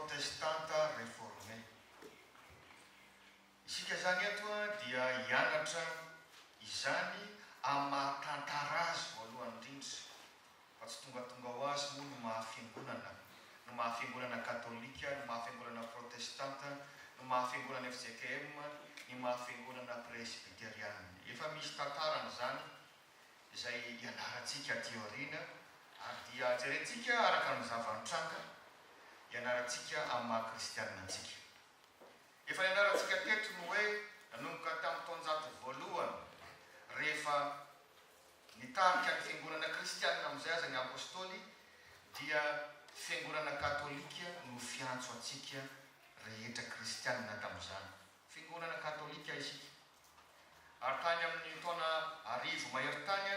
protestanta réformé. Isika zany eto dia hianatra izany amahatantara azy voalohany indrindra fa tsy tongatonga ho azy moa no mahafiangonana katolika, no mahafiangonana protestanta, no mahafiangonana FJKM, ny mahafiangonana presbyteriana. Efa misy tantarany zany izay ianarantsika teoriana ary dia jerentsika araka ny zavanitranga ianarantsika amin'ny mahakristianina antsika. Efa ianarantsika teto no hoe nanomboka tamin'ny taonjato voalohany rehefa nitarika ny fiangonana kristianina amin'izay aza ny apôstôly dia fiangonana katolika no fiantso atsika rehetra kristianina tamin'izany. Fiangonana katolika isika. Ary tany amin'ny taona arivo mahery-tany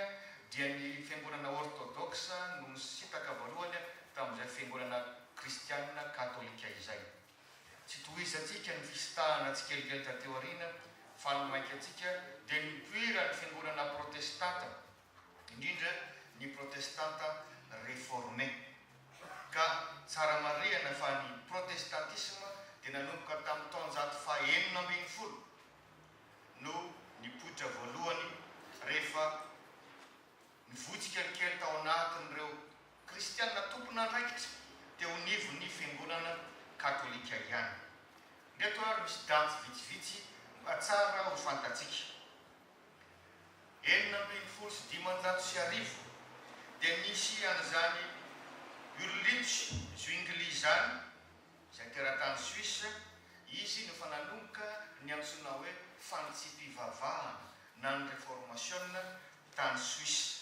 dia ny fiangonana orthodoxa no nisitaka voalohany tamin'izay fiangonana kristianina katolika izay. Tsy tohizatsika ny fisitahana tsikelikely tateo aoriana fa ny mainka atsika dia nipoira ny fiangonana protestanta, indrindra ny protestanta réformé. Ka tsara marihana fa ny protestantisme dia nanomboka tamin'ny taonjato fahaenina ambin'ny folo no nipoitra voalohany rehefa nivotsy kelikely tao anatin'ireo kristianina tompona andraikitra teo nivony fiangonana katolika ihany. Ndeto ary misy daty vitsivitsy mba tsara ho fantatsika. 1915 dia nisy an'izany Ulrich Zwingli zany izay teratany Suisse. Izy no fa nanomboka ny antsoina hoe fantsipivavahana na ny réformation tany Suisse.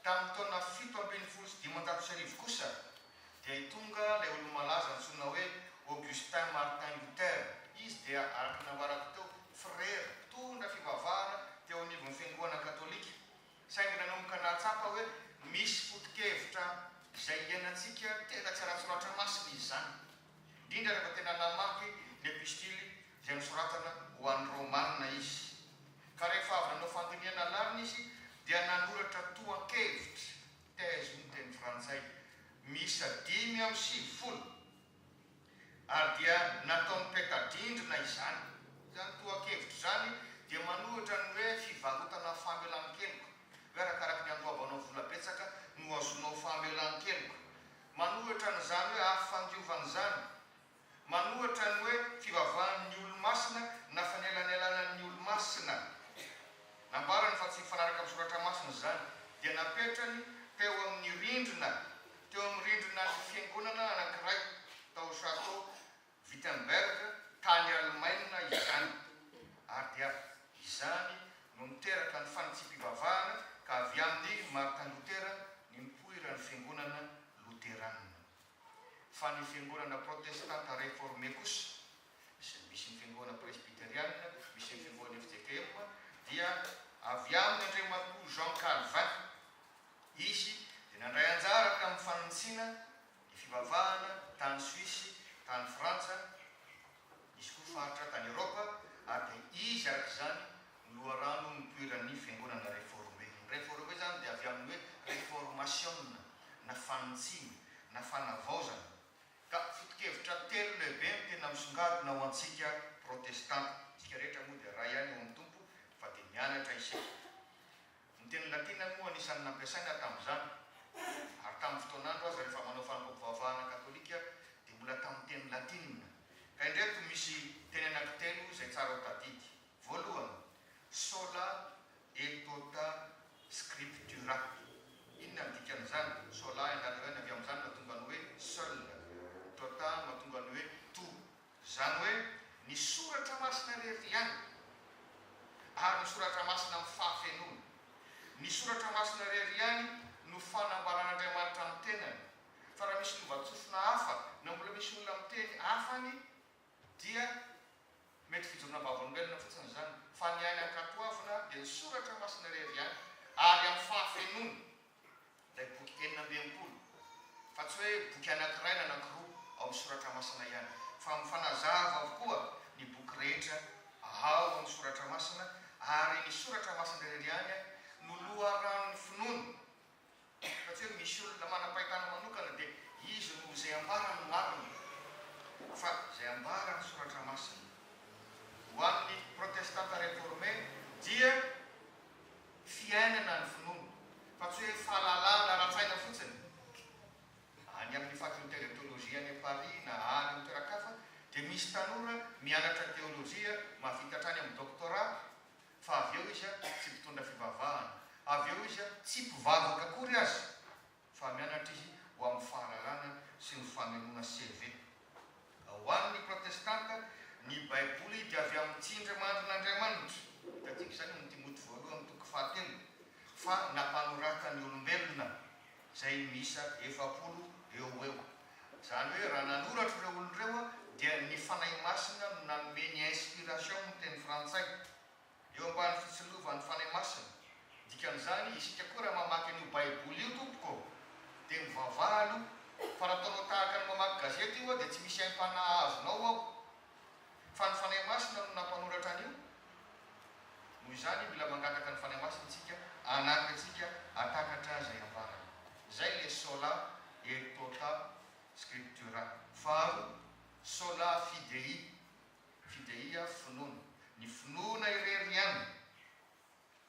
Tamin'ny taona 1719 kosa dia hitonga ilay olo malaza antsoina hoe Augustin Martin Luther. Izy dia araka nambarako teo frère tondra fivavahana teo anivon'ny fiangonana katolika. Saingy nanomboka nahatsapa hoe misy foto-kevitra izay iainantsika tena tsy rahatsoratra masina izy zany, indrindra rehefa tena namaky ny epistily izay nisoratana ho an'ny romanina izy. Ka rehefa avy nanao fandiniana lalina izy dia nanoratra tohan-kevitra, thèse ny teny frantsay, misa 570 ary dia nataony petadindrina izany. Zany tohan-kevitra zany dia manohitra ny hoe fivarotana famelan-keloka, hoe arakaraka ny andoavanao vola betsaka no azonao famelan-keloka. Manohitra n'izany hoe afandiovan'izany, manohitra ny hoe fivavahan'ny olo-masina na fanelanelana ny olo-masina. Nambarany fa tsy mifanaraka amin'ny soratra masina zany dia napetrany teo amin'ny rindrina, teo amin'ny rindrina ny fiangonana anankiray tao Château Wittenberg tany Allemagne izany. Ary dia izany no miteraka ny fanitsipivavahana ka avy amin'ny Martin Luther ny nipoira ny fiangonana lutheranina. Fa ny fiangonana protestanta réformé kosa, misy ny fiangonana presbyteriana, misy ny fiangonana FJKM, dia avy amin'ny Andriamatoa Jean Calvin. Izy dia nandray anjara tamin'ny fanitsina ny fivavahana tany Suisse, tany Frantsa, izy koa faritra tany Europa. Ary izy araka izany loharano nipoiran'ny fiangonana réformé. Réformé zany dia avy amin'ny hoe réformation na fanitsina na fanavaozana. Ka foto-kevitra telo lehibe no tena misongadina ho antsika protestanta. Tsika rehetra moa dia ray ihany eo amin'ny tompo fa dia mianatra isika. Ny teny latina moa anisan'ny nampiasaina tamin'izany. Ary tamin'ny fotoanandro azy rehefa manao fanampam-pivavahana katolika dia mbola tamin'ny teny latina. Ka indreto misy teny anankitelo izay tsara ho tadidy. Voalohany, sola et tota scriptura. Inona ny dikan'izany? Sola ianarana avy amin'izany mahatonga ny hoe seul, tota mahatonga ny hoe tout. Zany hoe ny soratra masina rehetra ihany ary ny soratra masina amin'ny fahafenoana. Ny soratra masina rehetra ihany no fanambaran'Andriamanitra amin'ny tenany. Fa raha misy lovatsofina hafa na mbola misy olona amin'ny teny hafany dia mety fijoroana-bavolombelona fotsiny zany. Fa ny aina ankatoavina dia ny soratra masina rehetra ihany ary amin'ny fahafenoana. Ilay boky 920, fa tsy hoe boky anankiray na anankiroa ao amin'ny soratra masina ihany, fa mifanazava avokoa ny boky rehetra ao amin'ny soratra masina. Ary ny soratra masina rehetra ihany no loharan'ny finoana. Fa tsy hoe misy olona manam-pahitana manokana dia izy no izay ambarany marina. misy tanora mianatra teolojia mahavita hatrany amin'ny doctorat fa avy eo izy tsy mpitondra fivavahana, avy eo izy tsy mpivavaka akory azy fa mianatra izy ho amin'ny fahalalana sy ny famelona CV. Ho an'ny protestanta ny baiboly dia avy amin'ny tsindrimandrin'Andriamanitra, hitantsika izany ny Timoty voalohany toko 7 fa nampanorata ny olombelona izay miisa 7 eo eo. Izany hoe raha nanoratra ireo olon'ireo dia ny fanahy masina no nanome ny inspiration ny teny frantsay eo ambany fitsilovan'ny fanahy masina. Dikan'izany isika koa raha mamaky an'io baiboly io tompoko dia mivavahalo fa raha ataonao tahaka ny mamaky gazety io dia tsy misy aim-panaazonao ao fa ny fanahy masina no nampanoratra an'io. Noho izany mila mangataka ny fanahy masina tsika anaky atsika atakatra zay ambarany. Zay le sola et tota scriptura. Faharoa, sola fidei. Fideia finoana. Ny finoana irery ihany.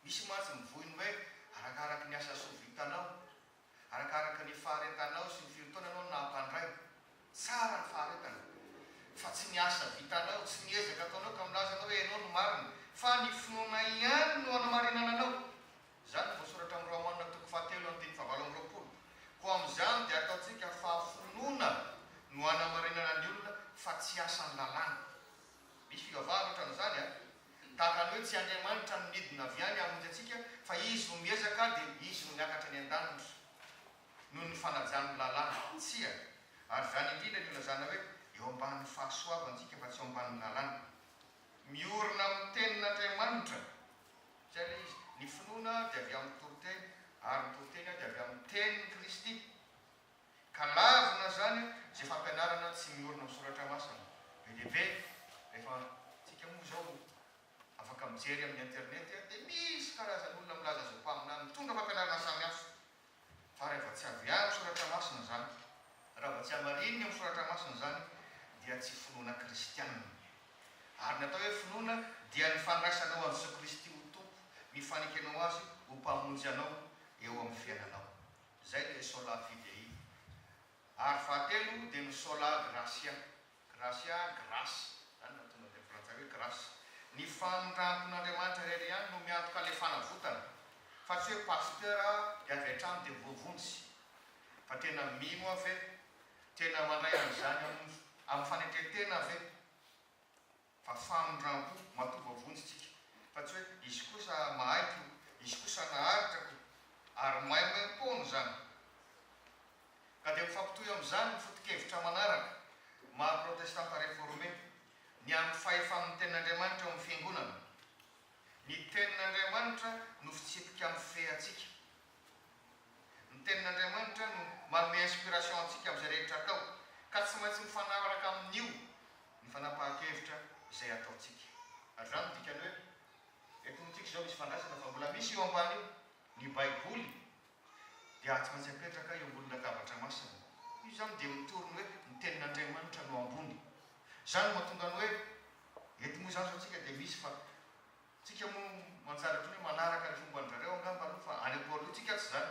Misy mantsy mivoiny hoe arakaraka ny asa soa vitanao, arakaraka ny faharetanao sy ny firotonanao nampandray. Tsara ny faharetana. Fa tsy ny asa vitanao, tsy ny ezaka ataonao ka milazanao hoe ianao no marina, fa ny finoana ihany no hanamarinana anao. Zany voasoratra amin'ny Romanina toko 7:7-20. Ko amin'izany dia ataontsika fa finoana no hanamarinana ny olona fa tsy asan'ny lalàna. Misy fivavahana ohatran'izany a, tahaka ny hoe tsy Andriamanitra no midina avy any hamonjy antsika fa izy no miezaka dia izy no miakatra ny an-danitra noho ny fanajan'ny lalàna. Tsy a. Ary zany indrindra ny ilazana hoe eo ambanin'ny fahasoavantsika fa tsy eo ambanin'ny lalàna. Miorina amin'ny tenin'Andriamanitra. Zay le izy. Ny finoana dia avy amin'ny toroteny ary ny toroteny dia avy amin'ny tenin'ny Kristy. Ka lavina zany izay fampianarana tsy miorina amin'ny soratra masina. Be lehibe rehefa tsika moa zao afaka mijery amin'ny internet dia misy karazan'olona milaza zao mpaminany mitondra fampianarana samihafa. Fa rehefa tsy avy amin'ny soratra masina zany, raha tsy hamarininy amin'ny soratra masina zany dia tsy finoana kristianina. Ary natao hoe finoana dia ny fandraisanao an'i Jesoa Kristy ho tompo, mifanaiky anao azy ho mpamonjy anao eo amin'ny fiainanao. Zay le sola fidei. Ary fahatelo dia ny sola gracia. Gracia, grâce. Zany natona dia frantsay hoe grâce. Ny fanondranton'Andriamanitra irery ihany no miantoka le fanavotana. Fa tsy hoe pasteur dia avy hatrany dia voavontsy. Fa tena mino avy, tena mandray an'izany amin'ny fanetretena avy. Fa famondrampo mahatonga voavontsitsika. Fa tsy hoe izy kosa mahaiko, izy kosa naharitrako, ary mahay maim-pono zany. Ka dia mifampitohy amin'izany ny foto-kevitra manaraka maha protestanta réformé ny amin'ny fahefan'ny tenin'Andriamanitra eo amin'ny fiangonana. Ny tenin'Andriamanitra no fitsipika amin'ny feantsika. Ny tenin'Andriamanitra no manome inspiration antsika amin'izay rehetra atao. Ka tsy maintsy mifanaraka amin'io ny fanapahan-kevitra izay ataontsika. Ary zany no dikany hoe eto amintsika izao misy fandraisana fa mbola misy eo ambany io ny baiboly dia tsy maintsy apetraka eo ambony latabatra masina. Io zany dia mitorony hoe ny tenin'Andriamanitra no ambony. Zany mahatonga ny hoe eto moa zany antsika dia misy fa tsika moa manjary ohatrany hoe manaraka ny fomban'zareo angamba aloha fa any am-po aloha tsika tsy zany.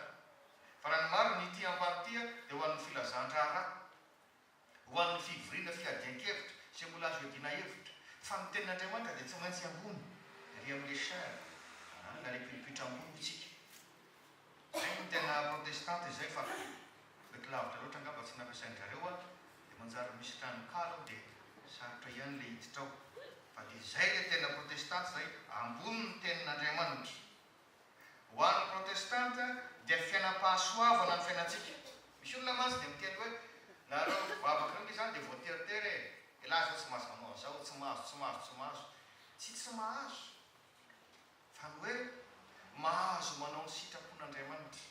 Fa raha ny maro ny ity ambany ity dia ho an'ny filazan-draharaha, ho an'ny fivoriana fiadian-kevitra sy mbola azo hiadiana hevitra. Fa ny tenin'Andriamanitra dia tsy maintsy ambony. Ry amin'le chair, na le pilipitra ambony tsika. Zay no tena protestante izay fa mety lavitra loatra angamba tsy nampiasain-jareo dia manjary misy tranokalo dia sarotra ihany le hiditra ao. Fa dia zay le tena protestante zay ambony ny tenin'Andriamanitra. Ho an'ny protestante dia fiainam-pahasoavana ny fiainantsika. Misy olona mantsy dia miteny hoe nareo vavaka reo zany dia voateritere ilahy zao tsy mahazo manao an'izao, tsy mahazo. Tsy mahazo. Fa ny hoe mahazo manao ny sitrapon'Andriamanitra.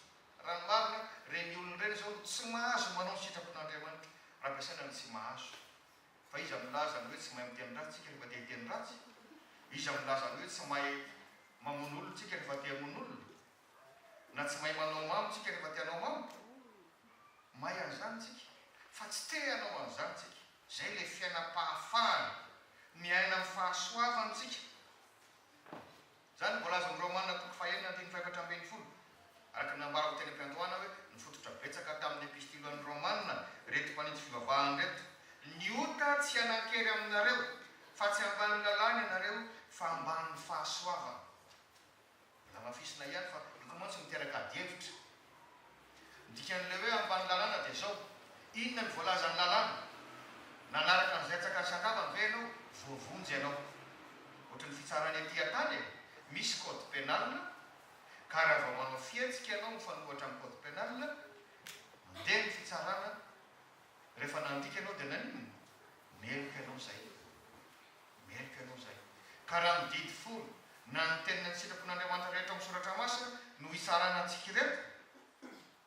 Raha ny marina reny olona ireny zao tsy mahazo manao ny sitrapon'Andriamanitra. Raha ampiasaina ny tsy mahazo. Fa izy milaza ny hoe tsy mahay miteny ratsy tsika rehefa te hiteny ratsy. Izy milaza ny hoe tsy mahay mamono olona tsika rehefa te hamono olona. Na tsy mahay manao mamo tsika rehefa te hanao mamo. Mahay an'izany tsika. Fa tsy te hanao an'izany tsika. Zay le fiainam-pahafahana. Miaina amin'ny fahasoavana tsika. Zany mbola azo amin'ny Romanina toko 1:4-20. Araka ny nambara ho teny am-piantohana hoe ny fototra betsaka tamin'ny epistily an'ny Romanina reto mpanitsy fivavahana reto. Ny ota ka tsy hanan-kery aminareo fa tsy ambany lalàna ianareo fa ambany fahasoavana. La mafisina ihany fa ikomantsy miteraka adihevitra. Dikan'le hoe ambany lalàna dia zao, inona ny voalazany lalàna? Nanaraka an'izay tsaka sakafany ve ianao? Voavonjy ianao. Ohatrany fitsarany aty antany e. Misy code pénal, ka raha vao manao fietsika ianao mifanohatra amin'ny code pénal, mandeha ny fitsarana, rehefa nandika ianao dia nanino? Meloka ianao zay. Meloka ianao zay. Ka raha mididy folo na ny tenina ny sitrapon'Andriamanitra rehetra misoratra masina no hisarana antsika ireto,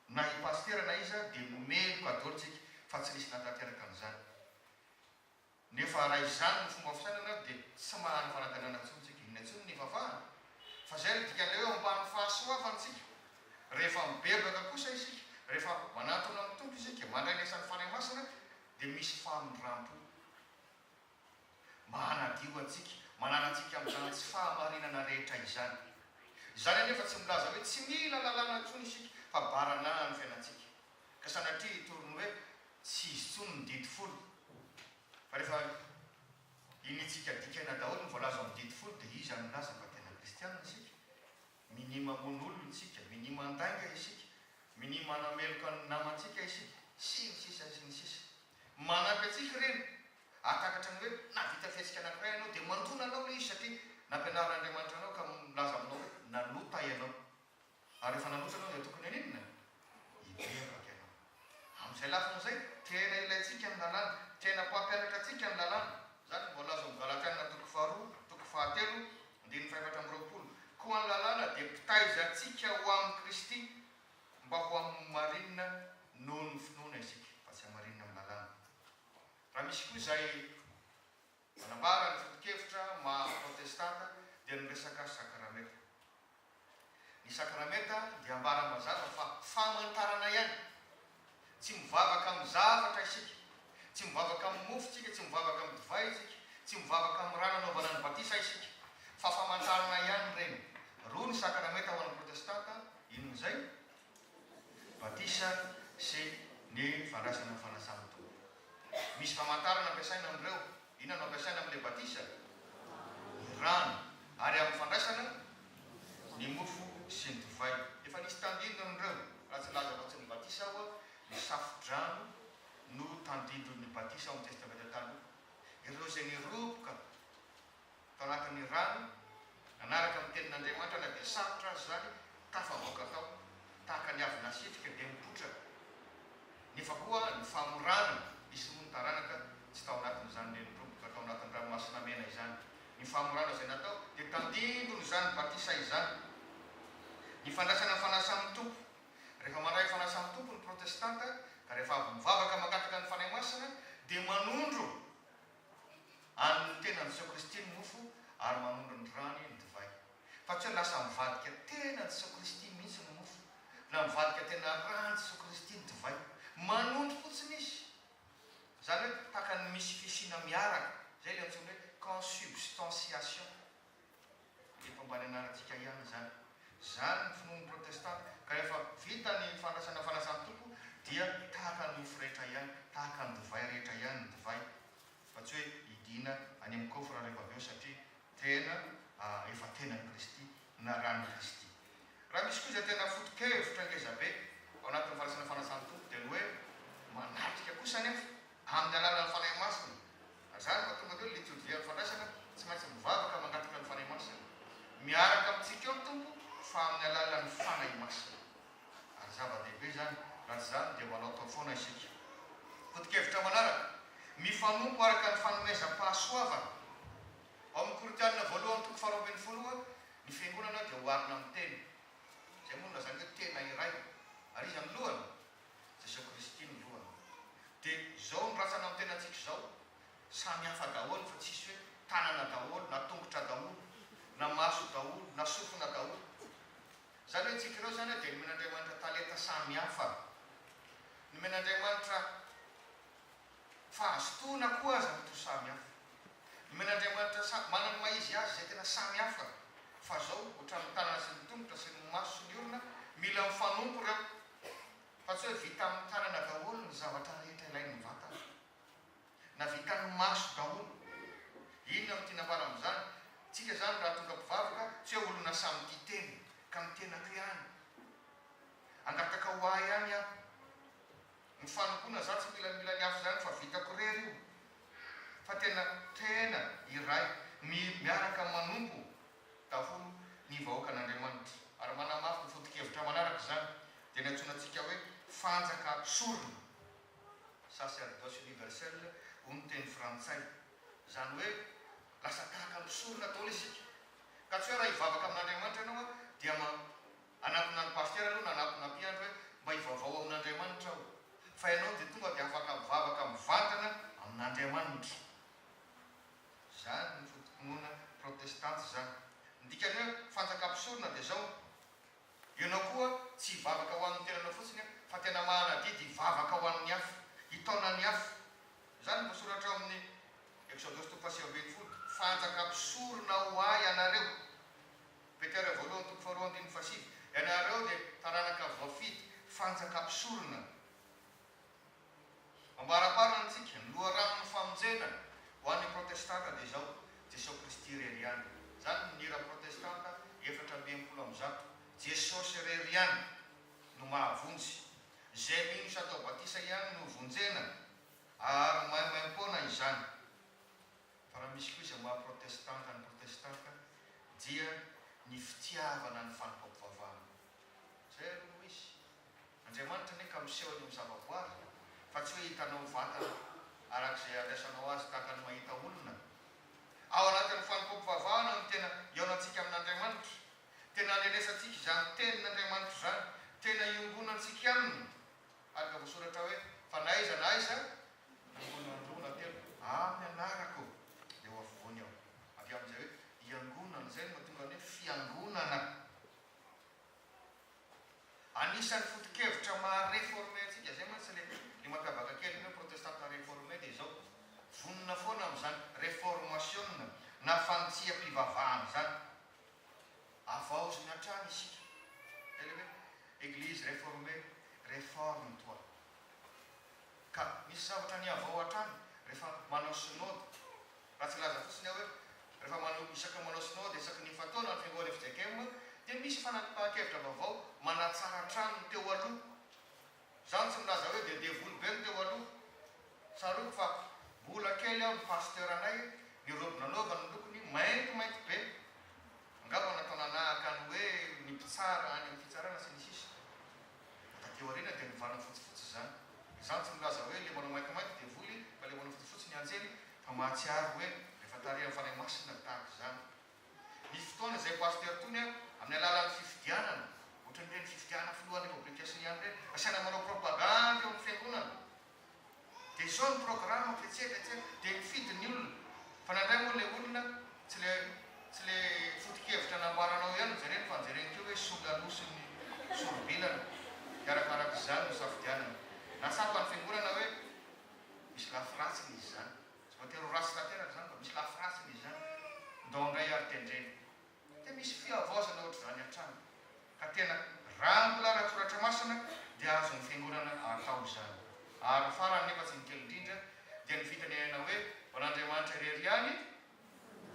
na ipastera na iza dia meloka adolontsika fa tsy nisy natateraka an'izany. Nefa raha izany ny fomba fisainana dia tsy mahany fanatanana antsontsika, inona intsony ny vavahana. Fa zay ny dikany hoe ambany fahasoavantsika. Rehefa mibebaka kosa isika, rehefa manatona amin'ny tompo isika, mandray nesan'ny fanahy masina, dia misy famindrampo. Mahanadio antsika, mananantsika amin'izany tsy fahamarinana rehetra izany. Izany anefa tsy milaza hoe tsy mila lalàna intsony isika, fa barana ny fiainantsika. Ka sanatria torony hoe tsy izy tsony ny didy folo. Fa rehefa initsika dikana daholo ny voalaza amin'ny didy folo dia izy amin'laza fa tena kristianina isika. Minima mon'olona isika, minima andainga isika, minima nameloka ny namantsika isika, sy ny sisa sy ny sisa. Manampy atsika ireny, atakatra ny hoe na vita fihetsika anankiray ianao dia mandona anao le izy satria nampianaran'Andriamanitra anao ka milaza aminao hoe nanota ianao. Ary rehefa nanota anao dia tokony aninona? Hibebaka ianao. Amin'izay lafina izay, tena ilayntsika ny lalàna, tena mpampianatra antsika ny lalàna. Zany voalaza amin'ny Galatiana toko 2, toko 7, andininy 7:20. Koa ny lalàna dia mpitaiza antsika ho amin'ny Kristy mba ho amin'ny marinina noho ny finoana isika, fa tsy hamarinina amin'ny lalàna. Raha misy koa izay manambara ny foto-kevitra maha-protestanta dia ny resaka sakramenta. Ny sakramenta dia ambara mazava fa famantarana ihany. Tsy mivavaka amin'ny zavatra isika, tsy mivavaka amin'ny mofo isika, tsy mivavaka amin'ny divay isika, tsy mivavaka amin'ny rano anaovana ny batisa isika, fa famantarana ihany reny. Roa ny sakramenta ho an'ny protestanta, inon'izay? Batisa sy ny fandraisana ny fanasana tompo. Misy famantarana ampiasaina amin'ireo. Inona no ampiasaina amin'ilay batisa? Ny rano. Ary amin'ny fandraisana ny mofo sy ny divay. Efa nisy tandindon'ireo. Raha tsy laza fa tsy ny batisa aho, ny safo-drano no tandindon'ny batisa ao amin'ny testamenta taloha. Ireo izay niroboka tao anatin'ny rano, nanaraka amin'ny tenin'Andriamanitra na dia sarotra azy zany, tafavoaka tao tahaka ny avy nasitrika dia mipotraka. Nefa koa ny famoranana misy moa ny taranaka tsy tao anatin'izany niroboka tao anatin'ny ranomasina mena izany. Ny famorana izay natao dia tandindony izany batisa izany. Ny fandraisana fanasan'ny tompo. Rehefa mandray fanasan'ny tompo ny protestanta, ka rehefa avy mivavaka makataka ny fanahy masina dia manondro amin'ny tenan'i Jesoa Kristy ny mofo ary manondro ny rano ny divay. Fa tsy hoe lasa mivadika tenan'i Jesoa Kristy mihitsy ny mofo, na mivadika tena rano Jesoa Kristy ny divay. Manondro fotsiny izy. Zany hoe tahaka ny misy fisina miaraka. Zay le antsoina hoe consubstantiation. Efa mbany anarantsika ihany zany. Zany ny finoan'ny protestanta. Ka rehefa vita ny fandraisana fanasan'ny tompo dia tahaka ny mofo rehetra ihany, tahaka ny divay rehetra ihany ny divay. Fa tsy hoe hidina any amin'ny kofra rehefa avy eo satria tena efa tenan'i Kristy na ranon'i Kristy. Raha misy koa izay tena foto-kevitra ngezabe ao anatin'ny fandraisana fanasan'ny tompo dia ny hoe manatrika kosa nefa amin'ny alalan'ny fanahy masina. Zany fa tonga dia litiodia fandraisana tsy maintsy mivavaka mangataka ny fanahy masina. Miaraka amintsika eo ny tompo fa amin'ny alalan'ny fanahy masina. Ary zava-dehibe zany, raha tsy zany dia manao tao foana isika. Foto-kevitra manaraka, mifanompo araka ny fanomezam-pahasoavana. Ao amin'ny Korinthianina 1:20, ny fiangonana dia hoarina amin'ny teny. Izay moa zany hoe tena iray. Ary izy amin'ny lohany, Jesoa Kristy ny lohany. Dia izao ny rasana amin'ny tenantsika izao, samy hafa daholo fa tsisy hoe tanana daholo, na tongotra daholo, na maso daholo, na sofina daholo. Zany hoe tsika ireo zany dia nomen'Andriamanitra talenta samy hafa. Nomen'Andriamanitra fahazotoana koa aza to samy hafa. Nomen'Andriamanitra manana maizy azy izay tena samy hafa. Fa zao ohatran'ny tanana sy ny tongotra sy ny maso sy ny orona mila mifanompo ireo. Fa tsy hoe vita amin'ny tanana daholo ny zavatra rehetra ilain'ny vatana. Na vita ny maso daholo. Inona no tiana ambara amin'izany? Tsika zany raha tonga mpivavaka tsy hoe olona samy tia teny ka mitenako ihany, angataka ho ahy ihany aho. Ny fanompona za tsy mila ny hafa zany fa vitako rery io, fa tena iray miaraka manompo daholo ny vahoaka an'Andriamanitra. Ary manamafy ny foto-kevitra manaraka zany dia niantsonantsika hoe fanjaka sorona, sacerdoce universel ho ny teny frantsay. Zany hoe lasa tahaka ny sorona daholo isika, ka tsy hoe raha hivavaka amin'Andriamanitra ianao dia anampina ny paster aloha na anampina mpiandro hoe mba hivavao amin'Andriamanitra aho, fa ianao dia tonga dia afaka mivavaka mivantana amin'Andriamanitra. Zany ny fotokonona protestante zany. Ndikany hoe fanjaka-pisorona dia zao, ianao koa tsy hivavaka ho amin'ny tenanao fotsiny fa tena manadidy hivavaka ho amin'ny hafa, hitaona ny hafa. Zany voasoratra ao amin'ny Exodus 2:20, fanjaka-pisorona ho ahy ianareo. Petera voalohany 2:2-7, ianareo dia taranaka voafity fanjaka-pisorona. Ambaraparana antsika ny loharanon'ny famonjena ho an'ny protestanta dia zao Jesosy Kristy reriany. Zany ny hira protestanta 450, Jesosy reriany no mahavonjy, zay mino satao batisa ihany no vonjena, ary maimaim-poana izany. Fa raha misy koa izay maha-protestanta ny protestanta dia ny fitiavana ny fanampahavavahana. Zay aloha no izy. Andriamanitra ne ka miseho ny zavaboary, fa tsy hoe hitanao vatana arak'izay andraisanao azy tahaka ny mahita olona. Ao anatin'ny fanampahavavahana no tena ionantsika amin'Andriamanitra, tena anenesantsika izany tenin'Andriamanitra zany, tena iongonantsika aminy. Araka voasoratra hoe fa naiza na aiza iongonandrona telo amin'ny anarako dia ho afovoany ao. Avy amin'izay hoe iangonana zay no mahatonga ny hoe fiangonana. Anisan'ny foto-kevitra maha-réformé antsika zay mantsy le mampiavaka kely hoe protestanta réformé dia zao vonona foana amin'izany réformation na fantsiam-pivavahana zany. Avaoziny hatrany isika. Ele hoe église réformée, réforme-toi. Ka misy zavatra ny avao hatrany rehefa manao synode. Raha tsy laza fotsiny hoe rehefa isaka manao synode isaky ny fataona ny fiangonana FJKM dia misy fanapahan-kevitra vaovao manatsara hatrany ny teo aloha. Zany tsy milaza hoe dia devoly be ny teo aloha. Tsaroako fa mbola kely aho ny pasteur anay ny robe nanaovany lokony mainty be. Angamba natao nanahaka ny hoe ny mpitsara any amin'ny fitsarana sy ny sisa. Takeo arena dia mivana fotsifotsy zany. Zany tsy milaza hoe le manao mainty devoly fa le manao fotsifotsy ny anjely, fa mahatsiaro hoe rehefa tarehy amin'ny fanahy masina tahaka zany. Misy fotoana izay pasteur tony amin'ny alalan'ny fifidianana, ohatran'ireny fifidianana filohan'ny république ihany ireny, asiana manao propagande eo amin'ny fiangonana. Dia izao ny programme fetseka dia mifidy ny olona. Fa nandray moa le olona tsy le foto-kevitra nambaranao ihany jereny fa jereny keo hoe solalosy ny sorobilana. Arakaraka izany no safidianana. Nasapa ny fiangonana hoe misy lafiratsiny izy zany. Tsy voatery ho ratsy tanteraka zany fa misy lafiratsiny izy zany. Ndao indray ary tendreny. Dia misy fiavaozana ohatr' izany hatrany. Ka tena raha mbola ratsoratra masina dia azo ny fiangonana atao zany. Ary farany nefa tsy nikely indrindra dia ny fitenenana hoe hoan'Andriamanitra irery ihany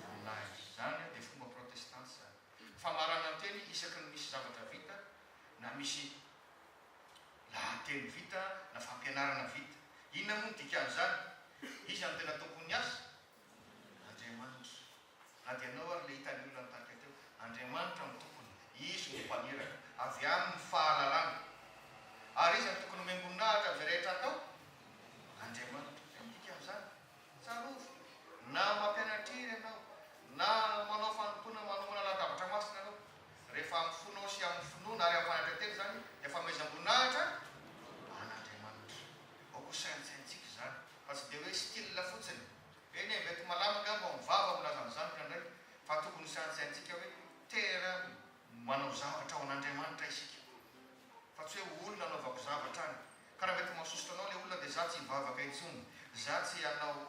voninahitra. Zany dia fomba protestante zany. Famarana ny teny isaky ny misy zavatra vita na misy lahateny vita na fampianarana vita. Inona moa ny dikan'izany? Izy amin'ny tena tokony asa Andriamanitra. Na dia ianao ary le hitany olona nitarika teo, Andriamanitra ny tokony, izy no mpaniraka, avy amin'ny fahalalana. Ary izy ny tokony miangonahitra avy rehetra atao Andriamanitra. Midika amin'izany tsarovo na mampianatry ianao na manao fanompona manomana latabatra masina anao, rehefa amin'ny fonao sy amin'ny finoana ary amin'ny fanatra teny zany dia famezam-boninahitra an'Andriamanitra. Ao koa saintsaintsika zany, fa tsy dia hoe style fotsiny. Eny mety malama ngamba mivava milaza amin'izany kandray, fa tokony saintsaintsika hoe tena manao zavatra ao an'Andriamanitra isika. Fa tsy hoe olona anaovako zavatra any. Ka raha mety mahasosotra anao le olona dia za tsy hivavaka intsony, za tsy hanao